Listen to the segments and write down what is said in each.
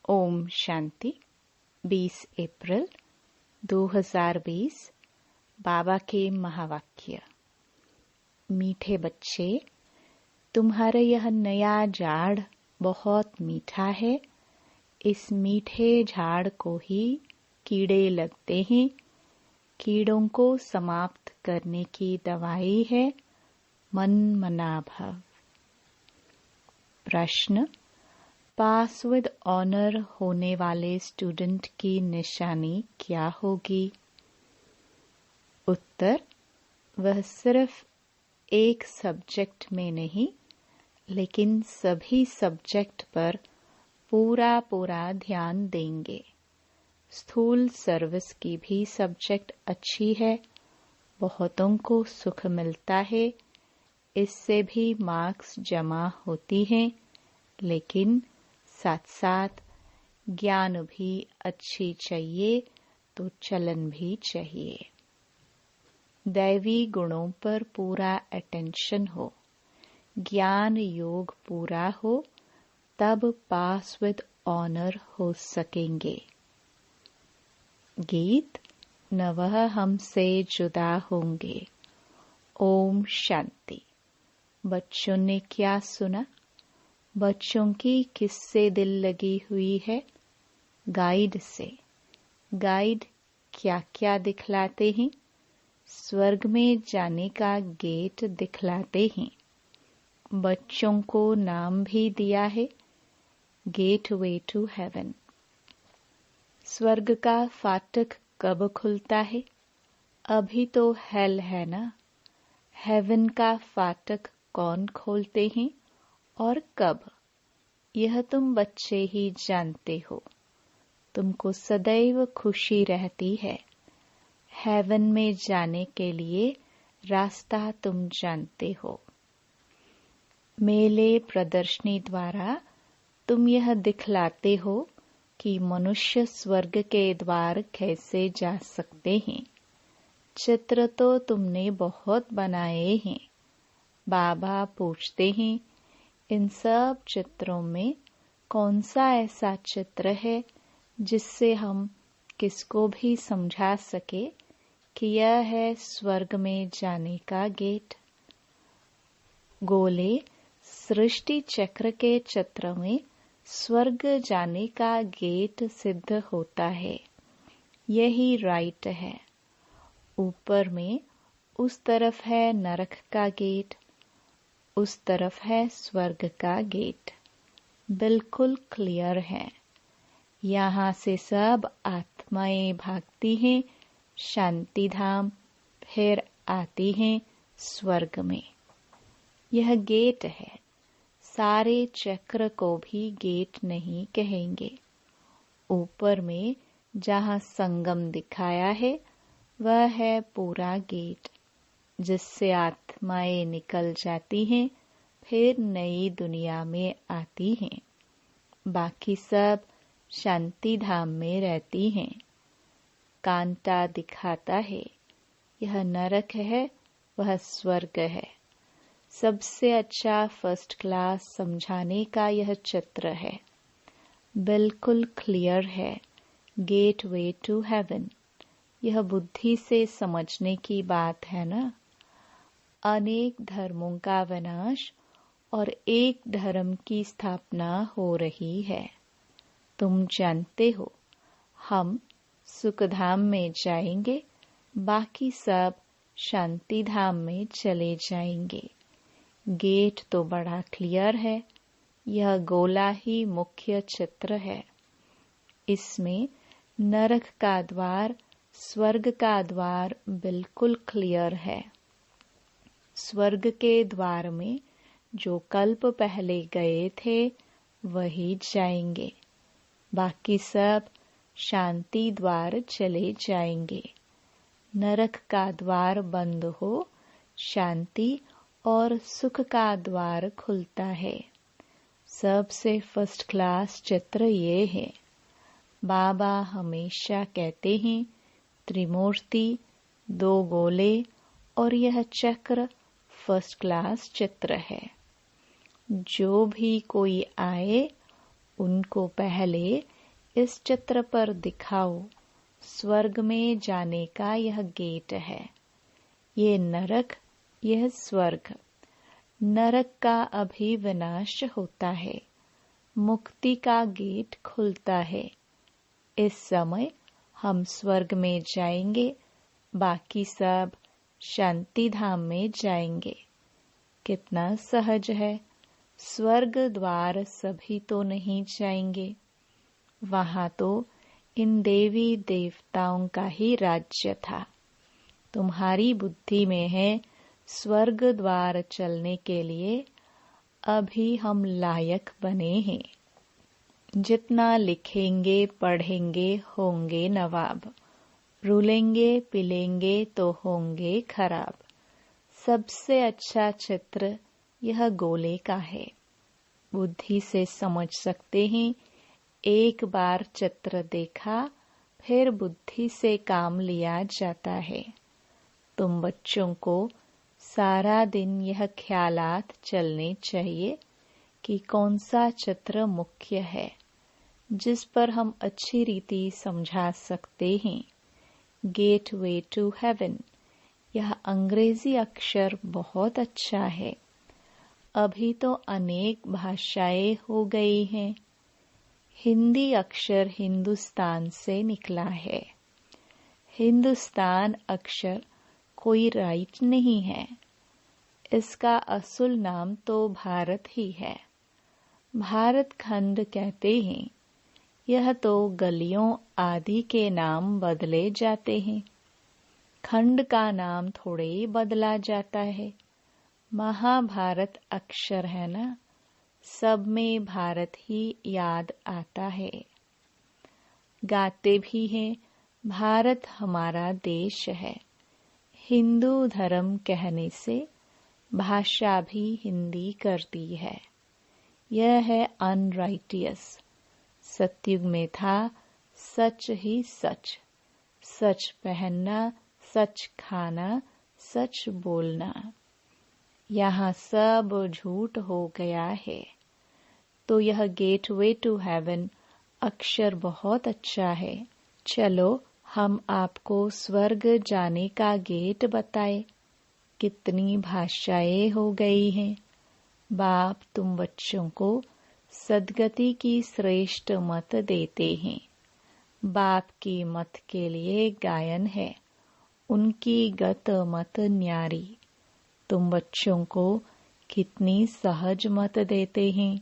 ओम शांति। 20 अप्रैल 2020 बाबा के महावाक्य। मीठे बच्चे, तुम्हारा यह नया झाड़ बहुत मीठा है। इस मीठे झाड़ को ही कीड़े लगते हैं। कीड़ों को समाप्त करने की दवाई है मन मना भव। प्रश्न, पास विद ऑनर होने वाले स्टूडेंट की निशानी क्या होगी? उत्तर, वह सिर्फ एक सब्जेक्ट में नहीं लेकिन सभी सब्जेक्ट पर पूरा ध्यान देंगे। स्थूल सर्विस की भी सब्जेक्ट अच्छी है, बहुतों को सुख मिलता है, इससे भी मार्क्स जमा होती हैं, लेकिन साथ साथ ज्ञान भी अच्छी चाहिए तो चलन भी चाहिए। दैवी गुणों पर पूरा अटेंशन हो, ज्ञान योग पूरा हो, तब पास विद ऑनर हो सकेंगे। गीत, न वह हमसे जुदा होंगे। ओम शांति। बच्चों ने क्या सुना? बच्चों की किससे दिल लगी हुई है? गाइड से। गाइड क्या क्या दिखलाते हैं? स्वर्ग में जाने का गेट दिखलाते हैं। बच्चों को नाम भी दिया है, गेट वे टू हेवन। स्वर्ग का फाटक कब खुलता है? अभी तो हेल है ना। हेवन का फाटक कौन खोलते हैं और कब? यह तुम बच्चे ही जानते हो। तुमको सदैव खुशी रहती है। हेवन में जाने के लिए रास्ता तुम जानते हो। मेले प्रदर्शनी द्वारा तुम यह दिखलाते हो कि मनुष्य स्वर्ग के द्वार कैसे जा सकते हैं। चित्र तो तुमने बहुत बनाए हैं। बाबा पूछते हैं, इन सब चित्रों में कौन सा ऐसा चित्र है जिससे हम किसको भी समझा सके कि यह है स्वर्ग में जाने का गेट? गोले सृष्टि चक्र के चित्र में स्वर्ग जाने का गेट सिद्ध होता है। यही राइट है। ऊपर में उस तरफ है नरक का गेट, उस तरफ है स्वर्ग का गेट। बिल्कुल क्लियर है। यहाँ से सब आत्माएं भागती हैं शांति धाम, फिर आती हैं स्वर्ग में। यह गेट है। सारे चक्र को भी गेट नहीं कहेंगे। ऊपर में जहाँ संगम दिखाया है वह है पूरा गेट, जिससे आत्माएं निकल जाती हैं, फिर नई दुनिया में आती हैं। बाकी सब शांति धाम में रहती हैं। कांटा दिखाता है, यह नरक है, वह स्वर्ग है। सबसे अच्छा फर्स्ट क्लास समझाने का यह चित्र है। बिल्कुल क्लियर है। Gateway to heaven. यह बुद्धि से समझने की बात है ना। अनेक धर्मों का विनाश और एक धर्म की स्थापना हो रही है। तुम जानते हो, हम सुखधाम में जाएंगे, बाकी सब शांति धाम में चले जाएंगे। गेट तो बड़ा क्लियर है। यह गोला ही मुख्य चित्र है। इसमें नरक का द्वार, स्वर्ग का द्वार बिल्कुल क्लियर है। स्वर्ग के द्वार में जो कल्प पहले गए थे वही जाएंगे। बाकी सब शांति द्वार चले जाएंगे। नरक का द्वार बंद हो, शांति और सुख का द्वार खुलता है। सबसे फर्स्ट क्लास चित्र ये है। बाबा हमेशा कहते हैं, त्रिमूर्ति, 2 गोले और यह चक्र फर्स्ट क्लास चित्र है। जो भी कोई आए उनको पहले इस चित्र पर दिखाओ, स्वर्ग में जाने का यह गेट है। ये नरक, यह स्वर्ग। नरक का अभी विनाश होता है, मुक्ति का गेट खुलता है। इस समय हम स्वर्ग में जाएंगे, बाकी सब शांति धाम में जाएंगे। कितना सहज है। स्वर्ग द्वार सभी तो नहीं जाएंगे, वहां तो इन देवी देवताओं का ही राज्य था। तुम्हारी बुद्धि में है स्वर्ग द्वार चलने के लिए अभी हम लायक बने हैं। जितना लिखेंगे पढ़ेंगे होंगे नवाब, रूलेंगे पिलेंगे तो होंगे खराब। सबसे अच्छा चित्र यह गोले का है। बुद्धि से समझ सकते हैं। एक बार चित्र देखा, फिर बुद्धि से काम लिया जाता है। तुम बच्चों को सारा दिन यह ख्यालात चलने चाहिए कि कौन सा चित्र मुख्य है, जिस पर हम अच्छी रीति समझा सकते हैं। गेटवे टू हेवन, यह अंग्रेजी अक्षर बहुत अच्छा है। अभी तो अनेक भाषाएं हो गई हैं। हिंदी अक्षर हिंदुस्तान से निकला है। हिंदुस्तान अक्षर कोई राइट नहीं है। इसका असुल नाम तो भारत ही है। भारत खंड कहते हैं। यह तो गलियों आदि के नाम बदले जाते हैं। खंड का नाम थोड़े ही बदला जाता है। महाभारत अक्षर है ना, सब में भारत ही याद आता है। गाते भी हैं, भारत हमारा देश है। हिंदू धर्म कहने से भाषा भी हिंदी करती है। यह है अनराइटियस। सतयुग में था सच ही सच, सच पहनना, सच खाना, सच बोलना। यहाँ सब झूठ हो गया है। तो यह गेटवे टू हेवन अक्षर बहुत अच्छा है। चलो हम आपको स्वर्ग जाने का गेट बताए। कितनी भाषाएं हो गई हैं। बाप तुम बच्चों को सद्गति की श्रेष्ठ मत देते हैं। बाप की मत के लिए गायन है, उनकी गत मत न्यारी। तुम बच्चों को कितनी सहज मत देते हैं।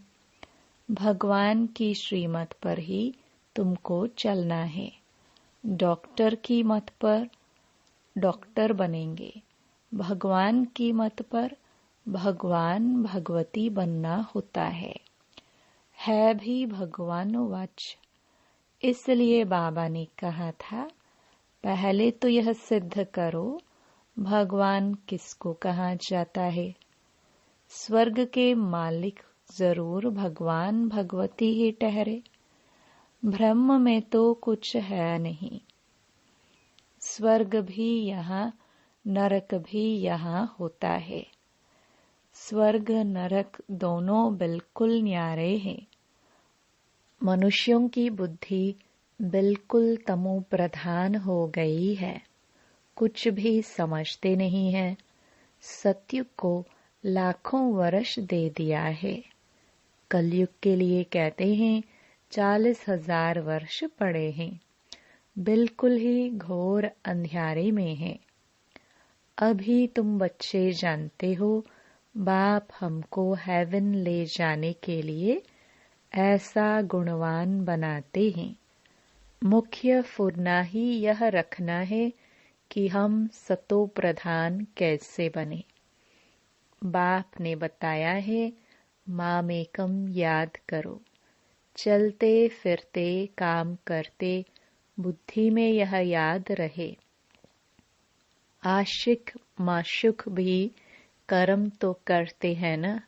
भगवान की श्रीमत पर ही तुमको चलना है। डॉक्टर की मत पर डॉक्टर बनेंगे, भगवान की मत पर भगवान भगवती बनना होता है भी भगवान वाच। इसलिए बाबा ने कहा था, पहले तो यह सिद्ध करो भगवान किसको कहा जाता है। स्वर्ग के मालिक जरूर भगवान भगवती ही ठहरे। ब्रह्म में तो कुछ है नहीं। स्वर्ग भी यहाँ, नरक भी यहाँ होता है। स्वर्ग नरक दोनों बिल्कुल न्यारे हैं। मनुष्यों की बुद्धि बिल्कुल तमो प्रधान हो गई है। कुछ भी समझते नहीं है। सतयुग को लाखों वर्ष दे दिया है। कलयुग के लिए कहते हैं 40,000 वर्ष पड़े हैं। बिल्कुल ही घोर अंधियारे में है। अभी तुम बच्चे जानते हो, बाप हमको हेवन ले जाने के लिए ऐसा गुणवान बनाते हैं। मुख्य फुरना ही यह रखना है कि हम सतो प्रधान कैसे बने। बाप ने बताया है, मामेकम याद करो। चलते फिरते काम करते बुद्धि में यह याद रहे। आशिक माशुक भी कर्म तो करते हैं ना।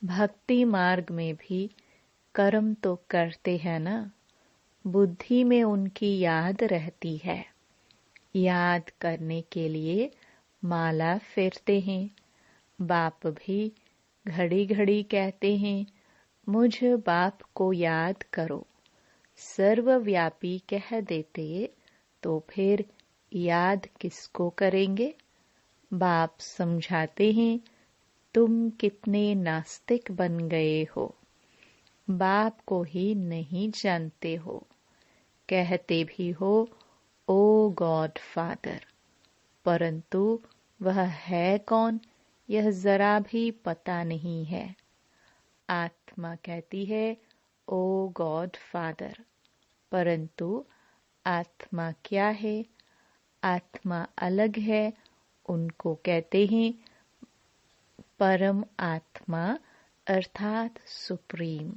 भक्ति मार्ग में भी कर्म तो करते हैं ना। बुद्धि में उनकी याद रहती है। याद करने के लिए माला फेरते हैं। बाप भी घड़ी घड़ी कहते हैं, मुझ बाप को याद करो। सर्वव्यापी कह देते तो फिर याद किसको करेंगे। बाप समझाते हैं, तुम कितने नास्तिक बन गए हो, बाप को ही नहीं जानते हो। कहते भी हो ओ गॉड फादर, परंतु वह है कौन यह जरा भी पता नहीं है। आत्मा कहती है ओ गॉड फादर, परंतु आत्मा क्या है? आत्मा अलग है। उनको कहते हैं परम आत्मा अर्थात सुप्रीम,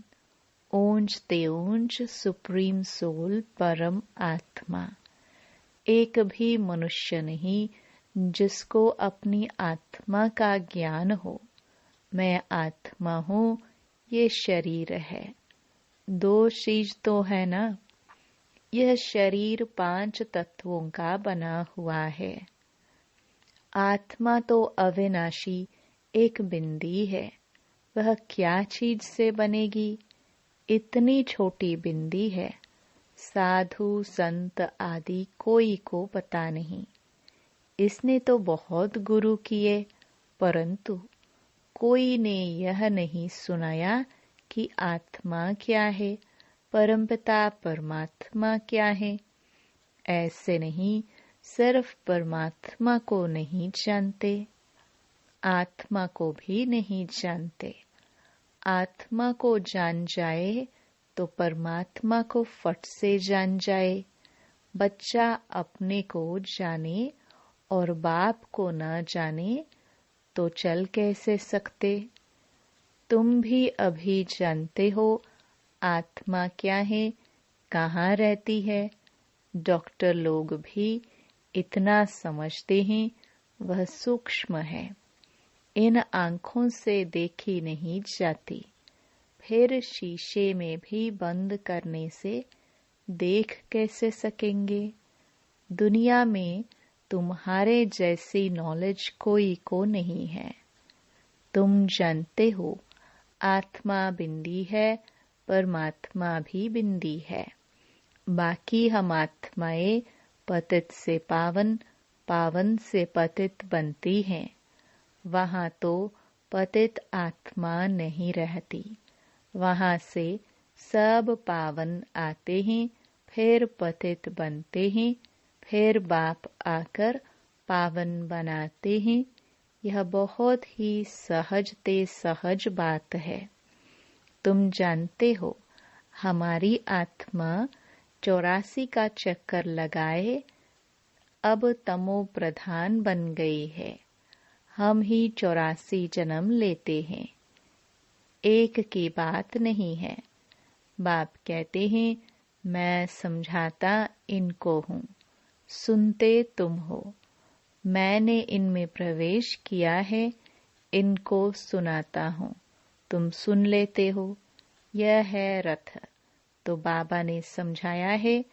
ओंज तेओंज सुप्रीम सोल, परम आत्मा। एक भी मनुष्य नहीं जिसको अपनी आत्मा का ज्ञान हो। मैं आत्मा हूँ, ये शरीर है। दो चीज तो है ना। यह शरीर 5 तत्वों का बना हुआ है। आत्मा तो अविनाशी एक बिंदी है। वह क्या चीज से बनेगी? इतनी छोटी बिंदी है। साधु संत आदि कोई को पता नहीं। इसने तो बहुत गुरु किए, परंतु कोई ने यह नहीं सुनाया कि आत्मा क्या है, परमपिता परमात्मा क्या है। ऐसे नहीं, सिर्फ परमात्मा को नहीं जानते, आत्मा को भी नहीं जानते। आत्मा को जान जाए तो परमात्मा को फट से जान जाए। बच्चा अपने को जाने और बाप को न जाने तो चल कैसे सकते। तुम भी अभी जानते हो आत्मा क्या है, कहाँ रहती है। डॉक्टर लोग भी इतना समझते हैं वह सूक्ष्म है, इन आँखों से देखी नहीं जाती। फिर शीशे में भी बंद करने से देख कैसे सकेंगे। दुनिया में तुम्हारे जैसी नॉलेज कोई को नहीं है। तुम जानते हो आत्मा बिंदी है, परमात्मा भी बिंदी है। बाकी हम आत्माएं पतित से पावन, पावन से पतित बनती हैं। वहाँ तो पतित आत्मा नहीं रहती। वहाँ से सब पावन आते हैं, फिर पतित बनते हैं, फिर बाप आकर पावन बनाते हैं। यह बहुत ही सहजते सहज बात है। तुम जानते हो हमारी आत्मा 84 का चक्कर लगाए अब तमो प्रधान बन गई है। हम ही 84 जन्म लेते हैं, एक की बात नहीं है। बाप कहते हैं मैं समझाता इनको हूँ, सुनते तुम हो। मैंने इनमें प्रवेश किया है, इनको सुनाता हूँ, तुम सुन लेते हो। यह है रथ। तो बाबा ने समझाया है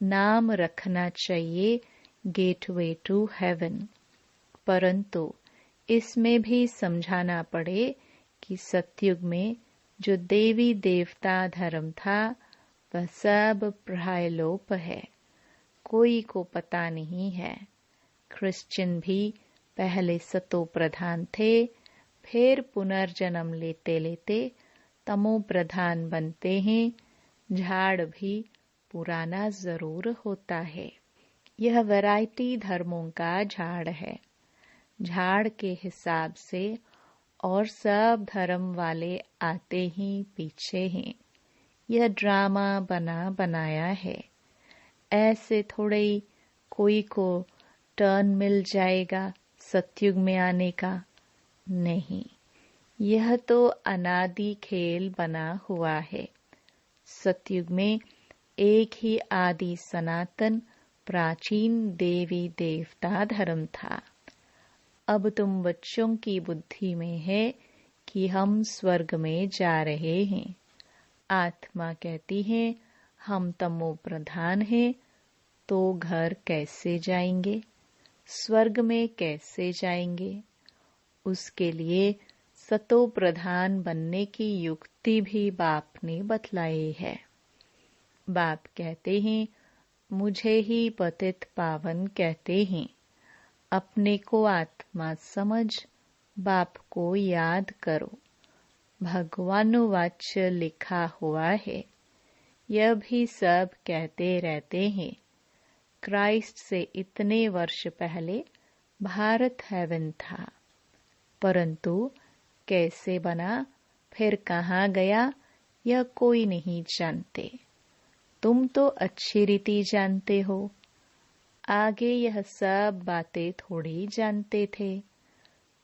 नाम रखना चाहिए गेटवे टू हेवन, परंतु इसमें भी समझाना पड़े कि सतयुग में जो देवी देवता धर्म था वह सब प्रायलोप है, कोई को पता नहीं है। क्रिश्चियन भी पहले सतो प्रधान थे, फिर पुनर्जन्म लेते लेते तमो प्रधान बनते हैं। झाड़ भी पुराना जरूर होता है। यह वैरायटी धर्मों का झाड़ है। झाड़ के हिसाब से और सब धर्म वाले आते ही पीछे हैं। यह ड्रामा बना बनाया है। ऐसे थोड़े ही कोई को टर्न मिल जाएगा सतयुग में आने का। नहीं, यह तो अनादि खेल बना हुआ है। सतयुग में एक ही आदि सनातन प्राचीन देवी देवता धर्म था। अब तुम बच्चों की बुद्धि में है कि हम स्वर्ग में जा रहे हैं। आत्मा कहती है हम तमो प्रधान हैं, तो घर कैसे जाएंगे, स्वर्ग में कैसे जाएंगे। उसके लिए सतो प्रधान बनने की युक्ति भी बाप ने बतलाई है। बाप कहते हैं, मुझे ही पतित पावन कहते हैं। अपने को आत्मा समझ बाप को याद करो। भगवानुवाच्य लिखा हुआ है। यह भी सब कहते रहते हैं। क्राइस्ट से इतने वर्ष पहले भारत हेवन था, परंतु कैसे बना, फिर कहाँ गया, यह कोई नहीं जानते। तुम तो अच्छी रीति जानते हो। आगे यह सब बातें थोड़ी जानते थे।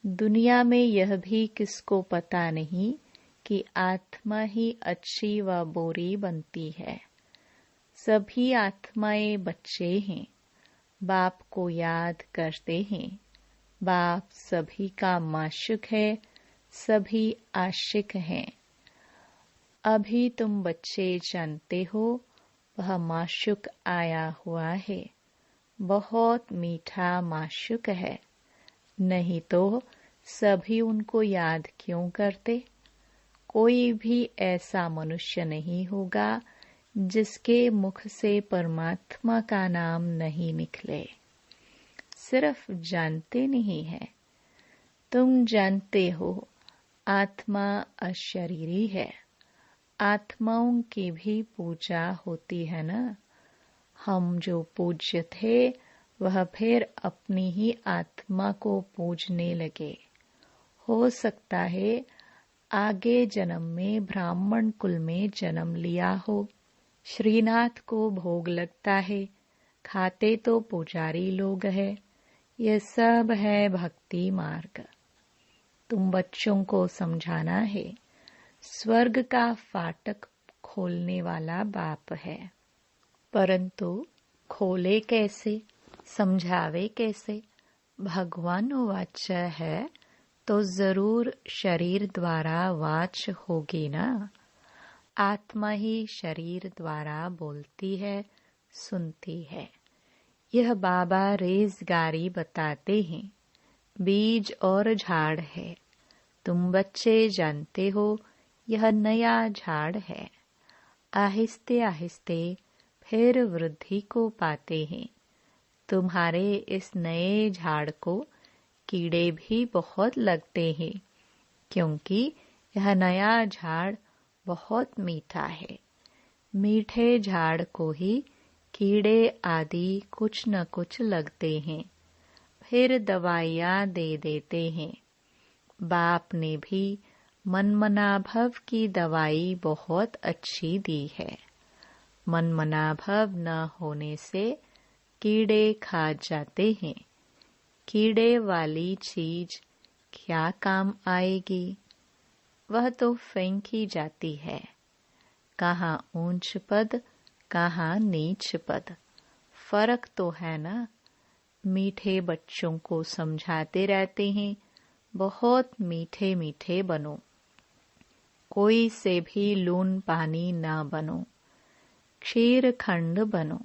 दुनिया में यह भी किसको पता नहीं कि आत्मा ही अच्छी व बुरी बनती है। सभी आत्माएं बच्चे हैं, बाप को याद करते हैं। बाप सभी का माशुक है, सभी आशिक हैं। अभी तुम बच्चे जानते हो, वह माशुक आया हुआ है, बहुत मीठा माशुक है। नहीं तो सभी उनको याद क्यों करते। कोई भी ऐसा मनुष्य नहीं होगा जिसके मुख से परमात्मा का नाम नहीं निकले। सिर्फ जानते नहीं है। तुम जानते हो आत्मा अशरीरी है। आत्माओं की भी पूजा होती है ना। हम जो पूज्य थे वह फिर अपनी ही आत्मा को पूजने लगे। हो सकता है आगे जन्म में ब्राह्मण कुल में जन्म लिया हो। श्रीनाथ को भोग लगता है, खाते तो पुजारी लोग हैं। यह सब है भक्ति मार्ग। तुम बच्चों को समझाना है। स्वर्ग का फाटक खोलने वाला बाप है, परंतु खोले कैसे, समझावे कैसे। भगवान वाच्य है तो जरूर शरीर द्वारा वाच होगी ना। आत्मा ही शरीर द्वारा बोलती है, सुनती है। यह बाबा रेजगारी बताते हैं। बीज और झाड़ है। तुम बच्चे जानते हो यह नया झाड़ है। आहिस्ते आहिस्ते फिर वृद्धि को पाते हैं। तुम्हारे इस नए झाड़ को कीड़े भी बहुत लगते हैं, क्योंकि यह नया झाड़ बहुत मीठा है। मीठे झाड़ को ही कीड़े आदि कुछ न कुछ लगते हैं, फिर दवाइयाँ दे देते हैं। बाप ने भी मनमनाभव की दवाई बहुत अच्छी दी है। मनमनाभव न होने से कीड़े खा जाते हैं। कीड़े वाली चीज क्या काम आएगी, वह तो फेंकी जाती है। कहाँ ऊंच पद, कहाँ नीच पद, फर्क तो है ना। मीठे बच्चों को समझाते रहते हैं, बहुत मीठे मीठे बनो। कोई से भी लून पानी ना बनो, क्षीर खंड बनो।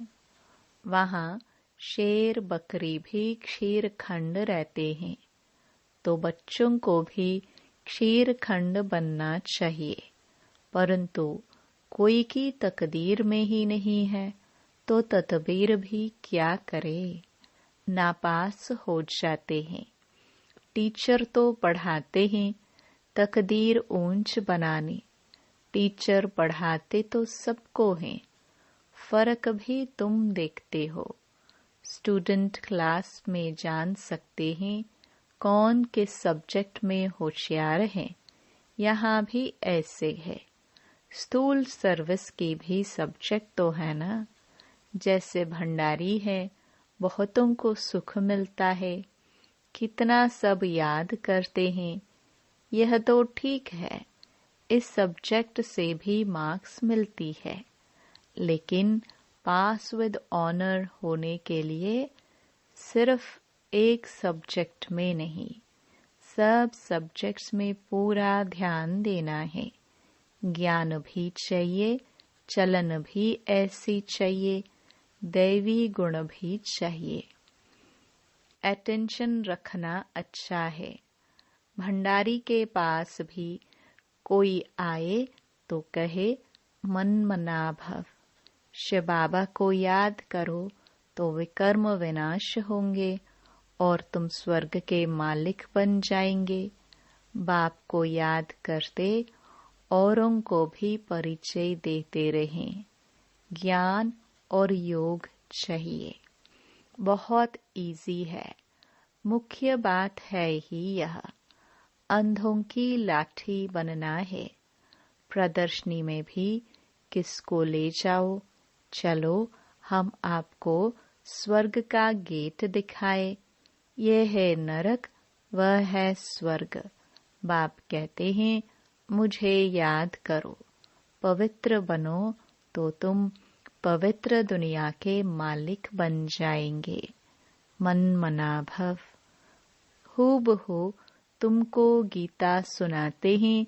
वहाँ शेर बकरी भी क्षीर खंड रहते हैं, तो बच्चों को भी क्षीर खंड बनना चाहिए। परंतु कोई की तकदीर में ही नहीं है, तो तदबीर भी क्या करे। नापास हो जाते हैं। टीचर तो पढ़ाते हैं तकदीर ऊंच बनाने। टीचर पढ़ाते तो सबको हैं, फर्क भी तुम देखते हो। स्टूडेंट क्लास में जान सकते हैं कौन किस सब्जेक्ट में होशियार है। यहाँ भी ऐसे है। स्थूल सर्विस की भी सब्जेक्ट तो है ना। जैसे भंडारी है, बहुतों को सुख मिलता है, कितना सब याद करते हैं। यह तो ठीक है, इस सब्जेक्ट से भी मार्क्स मिलती है, लेकिन पास विद ऑनर होने के लिए सिर्फ एक सब्जेक्ट में नहीं, सब सब्जेक्ट्स में पूरा ध्यान देना है। ज्ञान भी चाहिए, चलन भी ऐसी चाहिए, दैवी गुण भी चाहिए। अटेंशन रखना अच्छा है। भंडारी के पास भी कोई आए तो कहे मन मना भव, शिव बाबा को याद करो तो विकर्म विनाश होंगे और तुम स्वर्ग के मालिक बन जाएंगे। बाप को याद करते औरों को भी परिचय देते रहें। ज्ञान और योग चाहिए। बहुत इजी है। मुख्य बात है ही यह, अंधों की लाठी बनना है। प्रदर्शनी में भी किसको ले जाओ, चलो हम आपको स्वर्ग का गेट दिखाए। यह है नरक, वह है स्वर्ग। बाप कहते हैं मुझे याद करो, पवित्र बनो तो तुम पवित्र दुनिया के मालिक बन जाएंगे। मन मना भव। हूबहू तुमको गीता सुनाते हैं,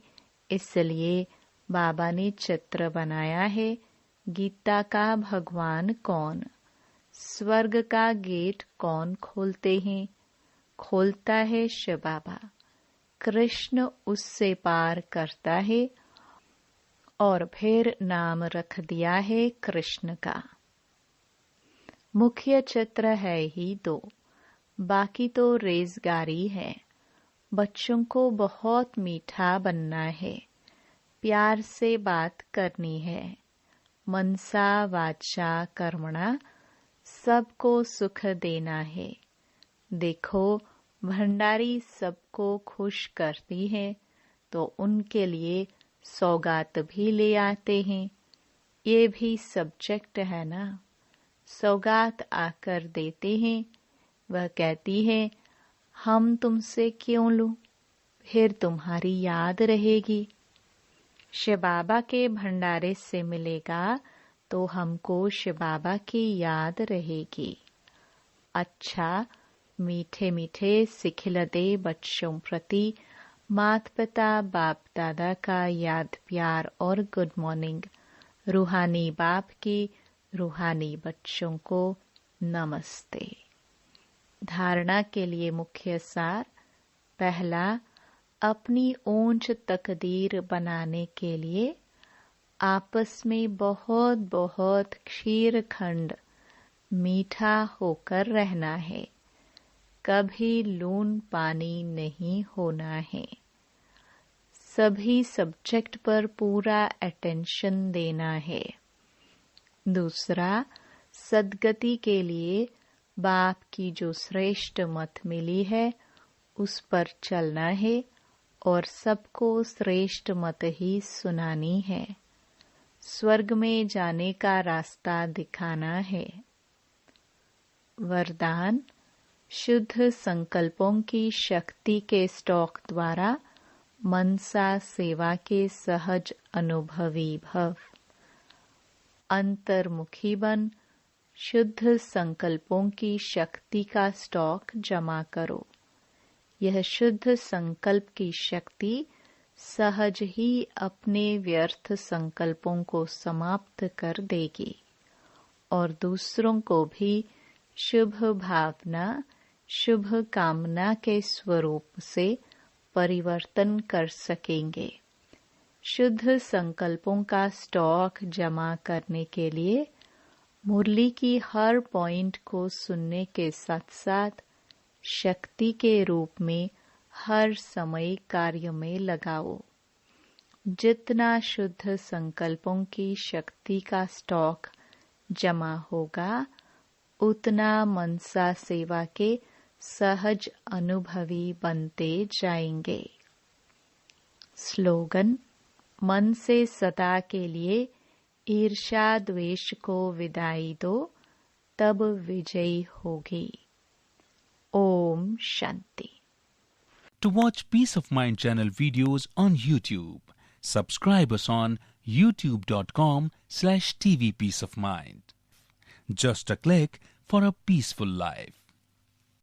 इसलिए बाबा ने चित्र बनाया है। गीता का भगवान कौन? स्वर्ग का गेट कौन खोलते हैं? खोलता है शिव बाबा। कृष्ण उससे पार करता है और फिर नाम रख दिया है कृष्ण का। मुख्य चित्र है ही दो, बाकी तो रेजगारी है। बच्चों को बहुत मीठा बनना है, प्यार से बात करनी है। मनसा वाचा कर्मणा, सबको सुख देना है। देखो भंडारी सबको खुश करती है तो उनके लिए सौगात भी ले आते हैं। ये भी सब्जेक्ट है ना। सौगात आकर देते हैं, वह कहती है हम तुमसे क्यों लूं, फिर तुम्हारी याद रहेगी। शिव बाबा के भंडारे से मिलेगा तो हमको शिव बाबा की याद रहेगी। अच्छा, मीठे मीठे सिखिलते बच्चों प्रति माता पिता बाप दादा का याद प्यार और गुड मॉर्निंग। रूहानी बाप की रूहानी बच्चों को नमस्ते। धारणा के लिए मुख्य सार। पहला, अपनी ऊंच तकदीर बनाने के लिए आपस में बहुत बहुत क्षीर खंड मीठा होकर रहना है। कभी लून पानी नहीं होना है। सभी सब्जेक्ट पर पूरा अटेंशन देना है। दूसरा, सद्गति के लिए बाप की जो श्रेष्ठ मत मिली है उस पर चलना है और सबको श्रेष्ठ मत ही सुनानी है। स्वर्ग में जाने का रास्ता दिखाना है। वरदान, शुद्ध संकल्पों की शक्ति के स्टॉक द्वारा मनसा सेवा के सहज अनुभवी भव। अंतर्मुखी बन शुद्ध संकल्पों की शक्ति का स्टॉक जमा करो। यह शुद्ध संकल्प की शक्ति सहज ही अपने व्यर्थ संकल्पों को समाप्त कर देगी और दूसरों को भी शुभ भावना शुभ कामना के स्वरूप से परिवर्तन कर सकेंगे। शुद्ध संकल्पों का स्टॉक जमा करने के लिए मुरली की हर पॉइंट को सुनने के साथ साथ शक्ति के रूप में हर समय कार्य में लगाओ। जितना शुद्ध संकल्पों की शक्ति का स्टॉक जमा होगा, उतना मनसा सेवा के सहज अनुभवी बनते जाएंगे। स्लोगन, मन से सदा के लिए ईर्ष्या द्वेष को विदाई दो, तब विजयी होगी। Om Shanti. To watch Peace of Mind channel videos on YouTube, subscribe us on youtube.com/tvpeaceofmind. Just a click for a peaceful life.